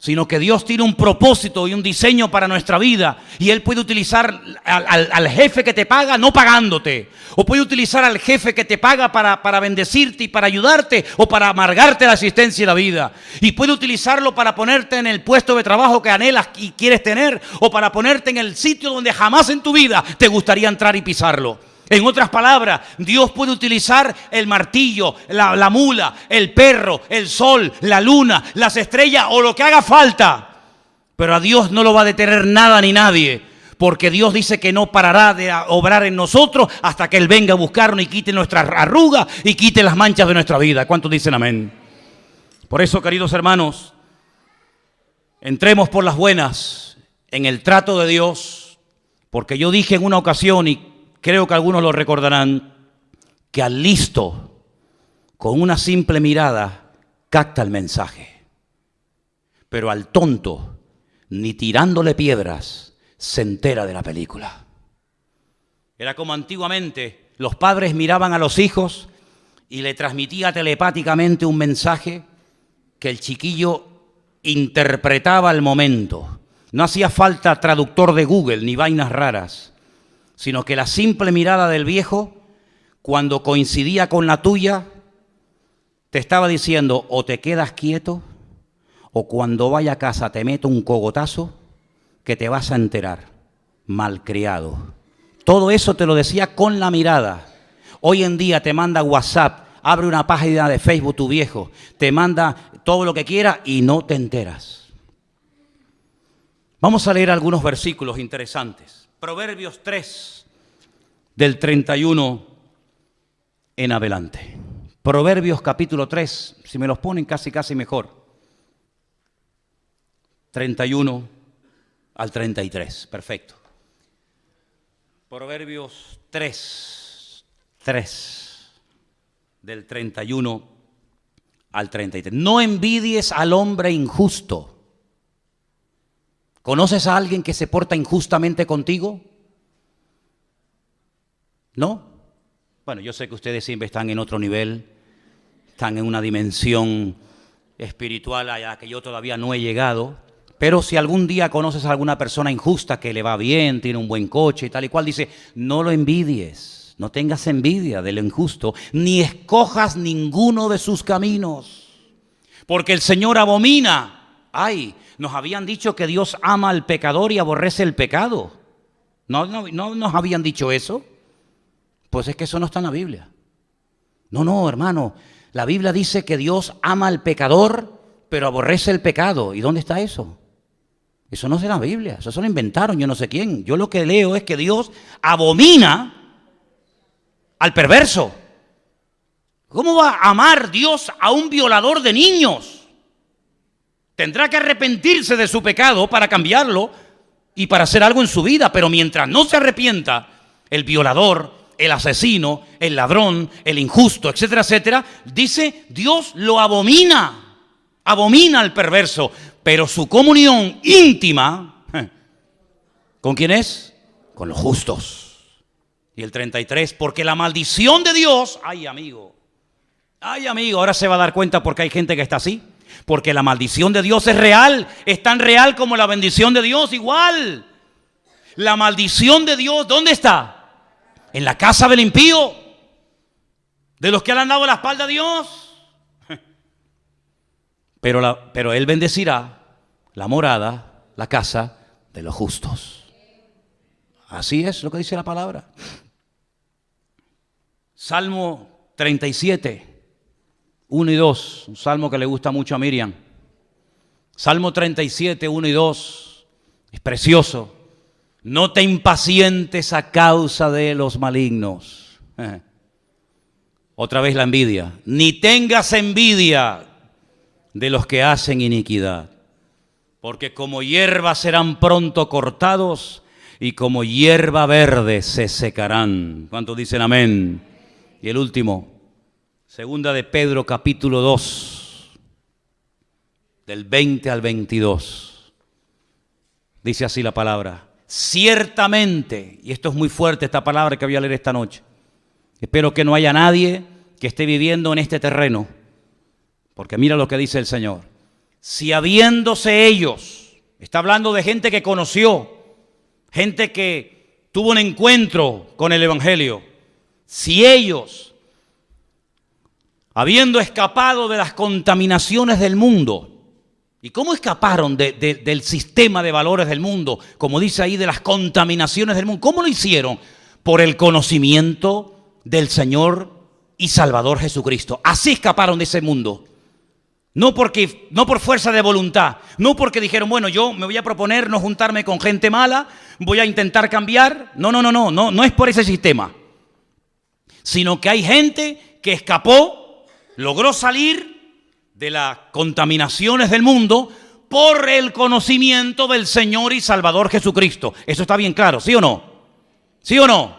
sino que Dios tiene un propósito y un diseño para nuestra vida, y Él puede utilizar al jefe que te paga no pagándote, o puede utilizar al jefe que te paga para bendecirte y para ayudarte, o para amargarte la existencia y la vida, y puede utilizarlo para ponerte en el puesto de trabajo que anhelas y quieres tener, o para ponerte en el sitio donde jamás en tu vida te gustaría entrar y pisarlo. En otras palabras, Dios puede utilizar el martillo, la mula, el perro, el sol, la luna, las estrellas o lo que haga falta. Pero a Dios no lo va a detener nada ni nadie, porque Dios dice que no parará de obrar en nosotros hasta que Él venga a buscarnos y quite nuestras arrugas y quite las manchas de nuestra vida. ¿Cuántos dicen amén? Por eso, queridos hermanos, entremos por las buenas en el trato de Dios, porque yo dije en una ocasión, y creo que algunos lo recordarán, que al listo, con una simple mirada, capta el mensaje. Pero al tonto, ni tirándole piedras, se entera de la película. Era como antiguamente, los padres miraban a los hijos y le transmitía telepáticamente un mensaje que el chiquillo interpretaba al momento. No hacía falta traductor de Google ni vainas raras, sino que la simple mirada del viejo, cuando coincidía con la tuya, te estaba diciendo o te quedas quieto, o cuando vaya a casa te meto un cogotazo que te vas a enterar, malcriado. Todo eso te lo decía con la mirada. Hoy en día te manda WhatsApp, abre una página de Facebook tu viejo, te manda todo lo que quiera y no te enteras. Vamos a leer algunos versículos interesantes. Proverbios 3, del 31 en adelante. Proverbios capítulo 3, si me los ponen casi mejor. 31 al 33, perfecto. Proverbios 3, del 31 al 33. No envidies al hombre injusto. ¿Conoces a alguien que se porta injustamente contigo? ¿No? Bueno, yo sé que ustedes siempre están en otro nivel, están en una dimensión espiritual a la que yo todavía no he llegado, pero si algún día conoces a alguna persona injusta que le va bien, tiene un buen coche y tal y cual, dice, no lo envidies, no tengas envidia del injusto, ni escojas ninguno de sus caminos, porque el Señor abomina. Ay, nos habían dicho que Dios ama al pecador y aborrece el pecado. ¿No nos habían dicho eso? Pues es que eso no está en la Biblia. No, hermano. La Biblia dice que Dios ama al pecador, pero aborrece el pecado. ¿Y dónde está eso? Eso no es en la Biblia. Eso se lo inventaron yo no sé quién. Yo lo que leo es que Dios abomina al perverso. ¿Cómo va a amar Dios a un violador de niños? Tendrá que arrepentirse de su pecado para cambiarlo y para hacer algo en su vida. Pero mientras no se arrepienta, el violador, el asesino, el ladrón, el injusto, etcétera, etcétera, dice, Dios lo abomina. Abomina al perverso. Pero su comunión íntima, ¿con quién es? Con los justos. Y el 33, porque la maldición de Dios, ay amigo, ahora se va a dar cuenta porque hay gente que está así. Porque la maldición de Dios es real, es tan real como la bendición de Dios, igual. La maldición de Dios, ¿dónde está? En la casa del impío, de los que le han dado la espalda a Dios. Pero Él bendecirá la morada, la casa de los justos. Así es lo que dice la palabra. Salmo 37. 1 y 2, un salmo que le gusta mucho a Miriam. Salmo 37, 1 y 2, es precioso. No te impacientes a causa de los malignos. Otra vez la envidia. Ni tengas envidia de los que hacen iniquidad. Porque como hierba serán pronto cortados y como hierba verde se secarán. ¿Cuántos dicen amén? Y el último. Segunda de Pedro, capítulo 2, del 20 al 22. Dice así la palabra. Ciertamente, y esto es muy fuerte esta palabra que voy a leer esta noche. Espero que no haya nadie que esté viviendo en este terreno. Porque mira lo que dice el Señor. Si habiéndose ellos, está hablando de gente que conoció, gente que tuvo un encuentro con el Evangelio. Si ellos, habiendo escapado de las contaminaciones del mundo. ¿Y cómo escaparon del sistema de valores del mundo? Como dice ahí, de las contaminaciones del mundo. ¿Cómo lo hicieron? Por el conocimiento del Señor y Salvador Jesucristo. Así escaparon de ese mundo. No por fuerza de voluntad. No porque dijeron, bueno, yo me voy a proponer no juntarme con gente mala, voy a intentar cambiar. No es por ese sistema. Sino que hay gente que escapó, logró salir de las contaminaciones del mundo por el conocimiento del Señor y Salvador Jesucristo. Eso está bien claro, ¿sí o no? ¿Sí o no?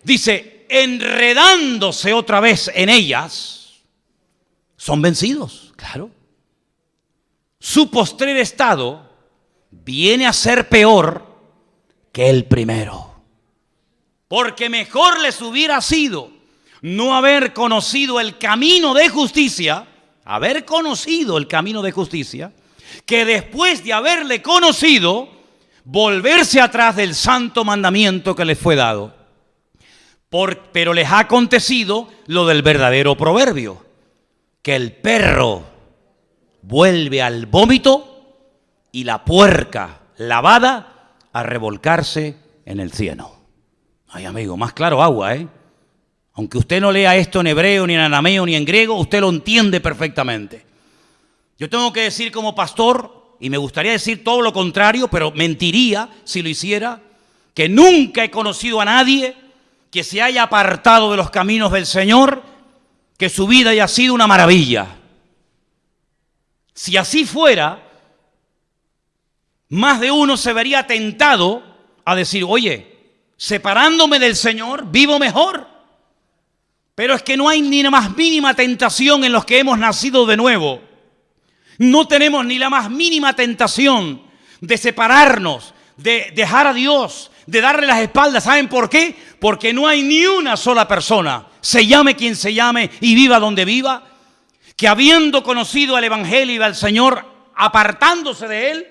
Dice, enredándose otra vez en ellas, son vencidos, claro. Su postrer estado viene a ser peor que el primero. Porque mejor les hubiera sido no haber conocido el camino de justicia, que después de haberle conocido, volverse atrás del santo mandamiento que les fue dado. Pero les ha acontecido lo del verdadero proverbio, que el perro vuelve al vómito y la puerca lavada a revolcarse en el cieno. Ay, amigo, más claro agua, ¿eh? Aunque usted no lea esto en hebreo, ni en arameo, ni en griego, usted lo entiende perfectamente. Yo tengo que decir como pastor, y me gustaría decir todo lo contrario, pero mentiría si lo hiciera, que nunca he conocido a nadie que se haya apartado de los caminos del Señor, que su vida haya sido una maravilla. Si así fuera, más de uno se vería tentado a decir, oye, separándome del Señor, vivo mejor. Pero es que no hay ni la más mínima tentación en los que hemos nacido de nuevo. No tenemos ni la más mínima tentación de separarnos, de dejar a Dios, de darle las espaldas. ¿Saben por qué? Porque no hay ni una sola persona, se llame quien se llame y viva donde viva, que habiendo conocido al Evangelio y al Señor, apartándose de Él,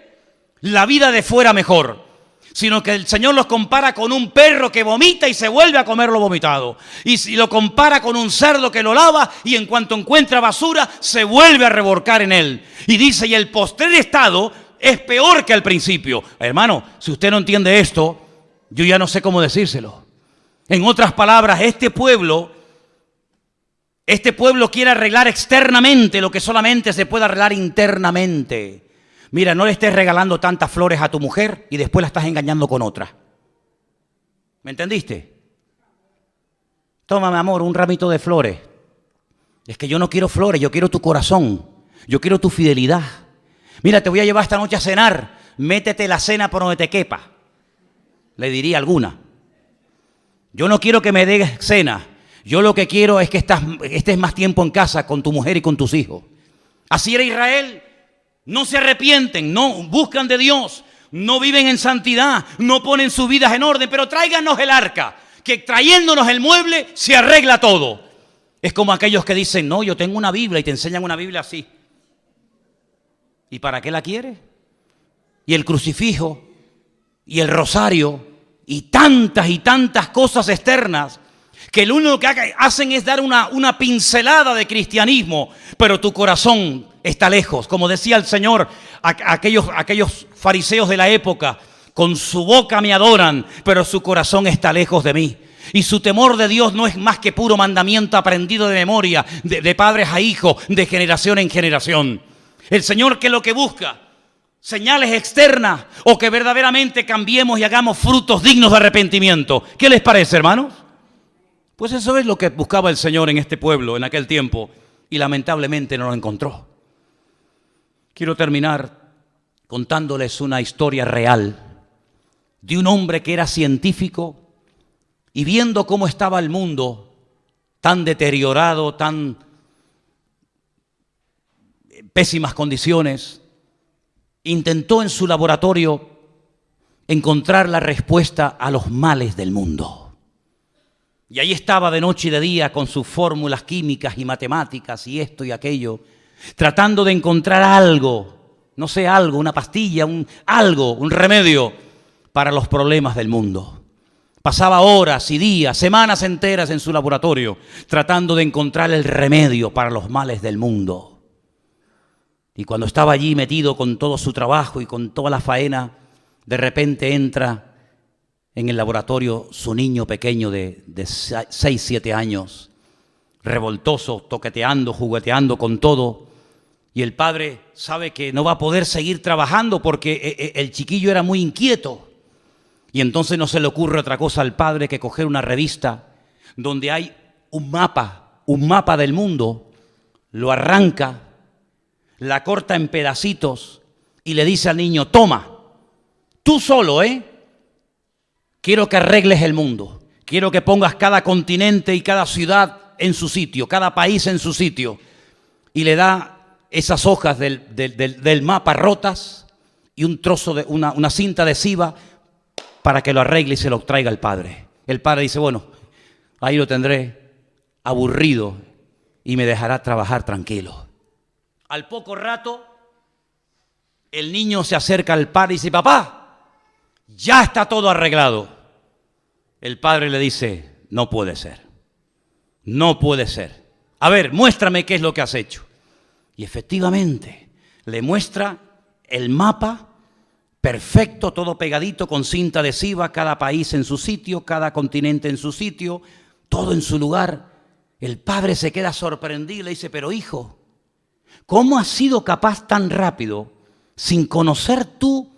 la vida de fuera mejor. Sino que el Señor los compara con un perro que vomita y se vuelve a comer lo vomitado. Y si lo compara con un cerdo que lo lava y en cuanto encuentra basura, se vuelve a revolcar en él. Y dice, y el postrer estado es peor que al principio. Hermano, si usted no entiende esto, yo ya no sé cómo decírselo. En otras palabras, este pueblo quiere arreglar externamente lo que solamente se puede arreglar internamente. Mira, no le estés regalando tantas flores a tu mujer y después la estás engañando con otra. ¿Me entendiste? Toma, mi amor, un ramito de flores. Es que yo no quiero flores, yo quiero tu corazón. Yo quiero tu fidelidad. Mira, te voy a llevar esta noche a cenar. Métete la cena por donde te quepa. Le diría alguna. Yo no quiero que me des cena. Yo lo que quiero es que estés más tiempo en casa con tu mujer y con tus hijos. Así era Israel. No se arrepienten, no buscan de Dios, no viven en santidad, no ponen sus vidas en orden, pero tráiganos el arca, que trayéndonos el mueble se arregla todo. Es como aquellos que dicen, no, yo tengo una Biblia y te enseñan una Biblia así. ¿Y para qué la quieres? Y el crucifijo, y el rosario, y tantas cosas externas, que lo único que hacen es dar una pincelada de cristianismo, pero tu corazón está lejos. Como decía el Señor, aquellos fariseos de la época, con su boca me adoran, pero su corazón está lejos de mí. Y su temor de Dios no es más que puro mandamiento aprendido de memoria, de padres a hijos, de generación en generación. El Señor, ¿qué es lo que busca? Señales externas, o que verdaderamente cambiemos y hagamos frutos dignos de arrepentimiento. ¿Qué les parece, hermanos? Pues eso es lo que buscaba el Señor en este pueblo en aquel tiempo, y lamentablemente no lo encontró. Quiero terminar contándoles una historia real de un hombre que era científico y viendo cómo estaba el mundo tan deteriorado, tan pésimas condiciones, intentó en su laboratorio encontrar la respuesta a los males del mundo. Y ahí estaba de noche y de día con sus fórmulas químicas y matemáticas y esto y aquello, tratando de encontrar algo, no sé, algo, una pastilla, un remedio para los problemas del mundo. Pasaba horas y días, semanas enteras en su laboratorio, tratando de encontrar el remedio para los males del mundo. Y cuando estaba allí metido con todo su trabajo y con toda la faena, de repente entra en el laboratorio su niño pequeño de 6, 7 años, revoltoso, toqueteando, jugueteando con todo. Y el padre sabe que no va a poder seguir trabajando porque el chiquillo era muy inquieto. Y entonces no se le ocurre otra cosa al padre que coger una revista donde hay un mapa del mundo, lo arranca, la corta en pedacitos y le dice al niño, toma, tú solo, quiero que arregles el mundo, quiero que pongas cada continente y cada ciudad en su sitio, cada país en su sitio. Y le da esas hojas del mapa rotas y un trozo de una cinta adhesiva para que lo arregle y se lo traiga al padre. El padre dice, bueno, ahí lo tendré aburrido y me dejará trabajar tranquilo. Al poco rato, el niño se acerca al padre y dice, papá, ya está todo arreglado. El padre le dice, no puede ser, no puede ser. A ver, muéstrame qué es lo que has hecho. Y efectivamente, le muestra el mapa perfecto, todo pegadito con cinta adhesiva, cada país en su sitio, cada continente en su sitio, todo en su lugar. El padre se queda sorprendido y le dice, pero hijo, ¿cómo has sido capaz tan rápido sin conocer tú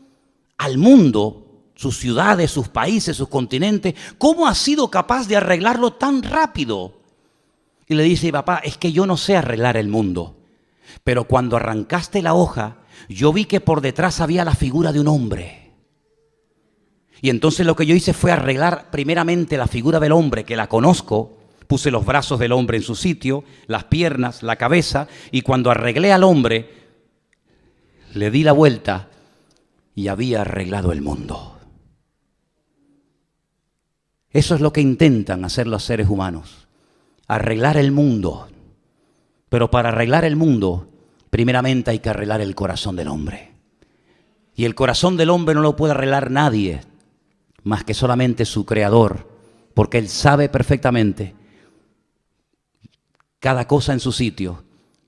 al mundo, sus ciudades, sus países, sus continentes, ¿cómo has sido capaz de arreglarlo tan rápido? Y le dice, papá, es que yo no sé arreglar el mundo, pero cuando arrancaste la hoja, yo vi que por detrás había la figura de un hombre. Y entonces lo que yo hice fue arreglar primeramente la figura del hombre, que la conozco. Puse los brazos del hombre en su sitio, las piernas, la cabeza, y cuando arreglé al hombre, le di la vuelta y había arreglado el mundo. Eso es lo que intentan hacer los seres humanos, arreglar el mundo. Pero para arreglar el mundo, primeramente hay que arreglar el corazón del hombre. Y el corazón del hombre no lo puede arreglar nadie, más que solamente su Creador, porque Él sabe perfectamente cada cosa en su sitio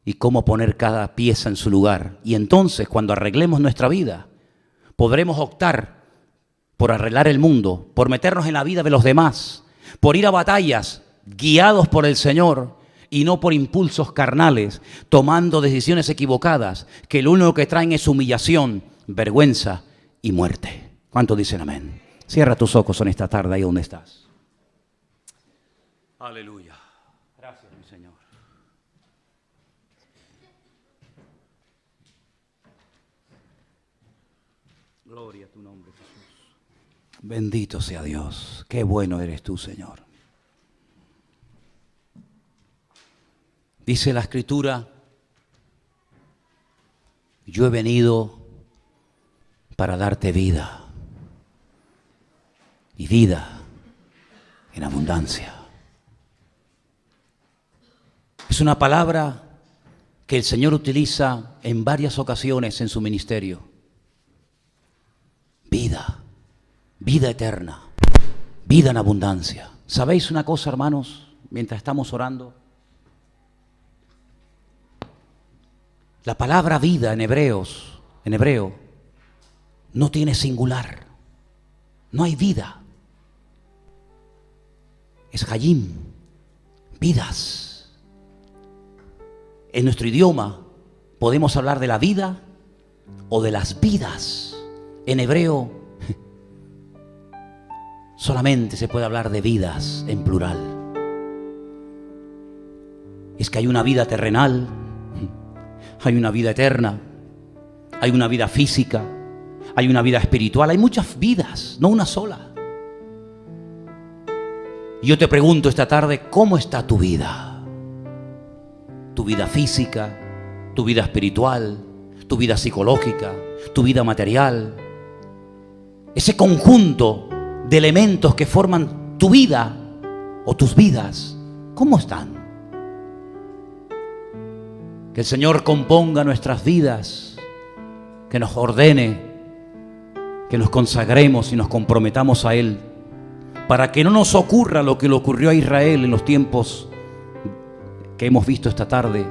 y cómo poner cada pieza en su lugar. Y entonces, cuando arreglemos nuestra vida, podremos optar por arreglar el mundo, por meternos en la vida de los demás, por ir a batallas guiados por el Señor y no por impulsos carnales, tomando decisiones equivocadas, que lo único que traen es humillación, vergüenza y muerte. ¿Cuántos dicen amén? Cierra tus ojos en esta tarde ahí donde estás. Aleluya. Gracias, mi Señor. Gloria a tu nombre, Jesús. Bendito sea Dios. Qué bueno eres tú, Señor. Dice la Escritura, yo he venido para darte vida. Y vida en abundancia. Es una palabra que el Señor utiliza en varias ocasiones en su ministerio. Vida, vida eterna, vida en abundancia. ¿Sabéis una cosa, hermanos? Mientras estamos orando, la palabra vida en hebreo, no tiene singular. No hay vida. Es hayim, vidas. En nuestro idioma podemos hablar de la vida o de las vidas. En hebreo solamente se puede hablar de vidas en plural. Es que hay una vida terrenal, hay una vida eterna, hay una vida física, hay una vida espiritual, hay muchas vidas, no una sola. Y yo te pregunto esta tarde, ¿cómo está tu vida? Tu vida física, tu vida espiritual, tu vida psicológica, tu vida material. Ese conjunto de elementos que forman tu vida o tus vidas, ¿cómo están? Que el Señor componga nuestras vidas, que nos ordene, que nos consagremos y nos comprometamos a Él, para que no nos ocurra lo que le ocurrió a Israel en los tiempos que hemos visto esta tarde,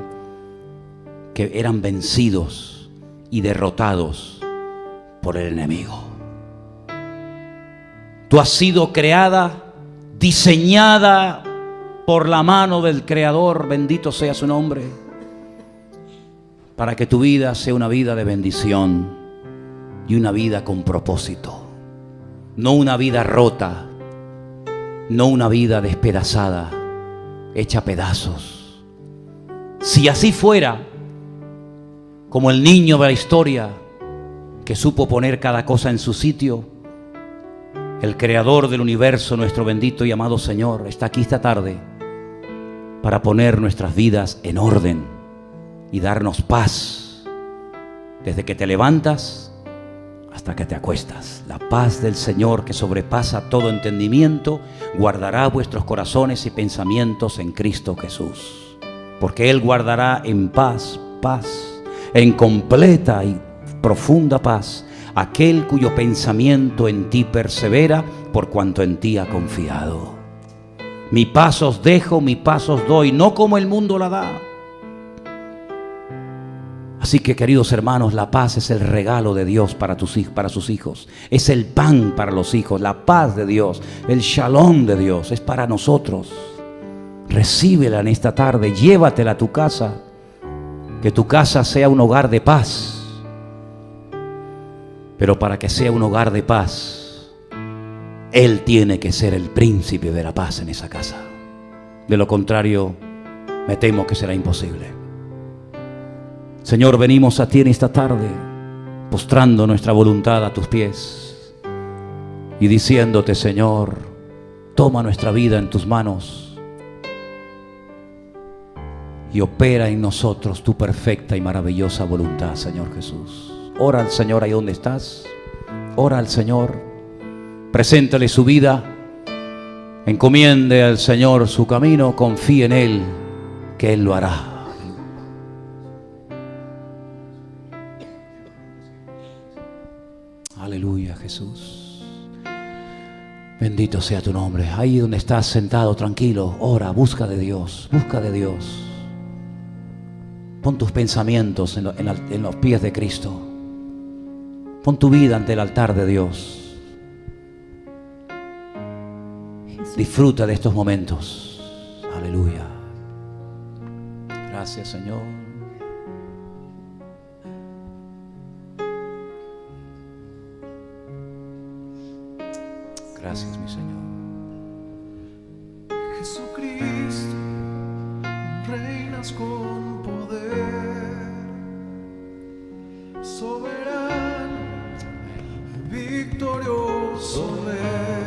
que eran vencidos y derrotados por el enemigo. Tú has sido creada, diseñada por la mano del Creador, bendito sea su nombre, para que tu vida sea una vida de bendición y una vida con propósito, no una vida rota, no una vida despedazada, hecha a pedazos. Si así fuera, como el niño de la historia que supo poner cada cosa en su sitio, el Creador del universo, nuestro bendito y amado Señor, está aquí esta tarde para poner nuestras vidas en orden y darnos paz desde que te levantas hasta que te acuestas. La paz del Señor, que sobrepasa todo entendimiento, guardará vuestros corazones y pensamientos en Cristo Jesús. Porque Él guardará en paz, en completa y profunda paz, aquel cuyo pensamiento en ti persevera, por cuanto en ti ha confiado. Mi paz os dejo, mi paz os doy, no como el mundo la da. Así que, queridos hermanos, la paz es el regalo de Dios para sus hijos. Es el pan para los hijos. La paz de Dios, el shalom de Dios es para nosotros. Recíbela en esta tarde, llévatela a tu casa. Que tu casa sea un hogar de paz. Pero para que sea un hogar de paz, Él tiene que ser el príncipe de la paz en esa casa. De lo contrario, me temo que será imposible. Señor, venimos a ti en esta tarde, postrando nuestra voluntad a tus pies y diciéndote, Señor, toma nuestra vida en tus manos y opera en nosotros tu perfecta y maravillosa voluntad, Señor Jesús. Ora al Señor ahí donde estás. Ora al Señor. Preséntale su vida. Encomiende al Señor su camino. Confíe en Él, que Él lo hará. Aleluya, Jesús. Bendito sea tu nombre. Ahí donde estás sentado, tranquilo, ora, busca de Dios, busca de Dios. Pon tus pensamientos en los pies de Cristo. Pon tu vida ante el altar de Dios. Jesús. Disfruta de estos momentos. Aleluya. Gracias, Señor. Gracias, mi Señor.
Jesucristo, reinas con poder, soberano, victorioso Rey.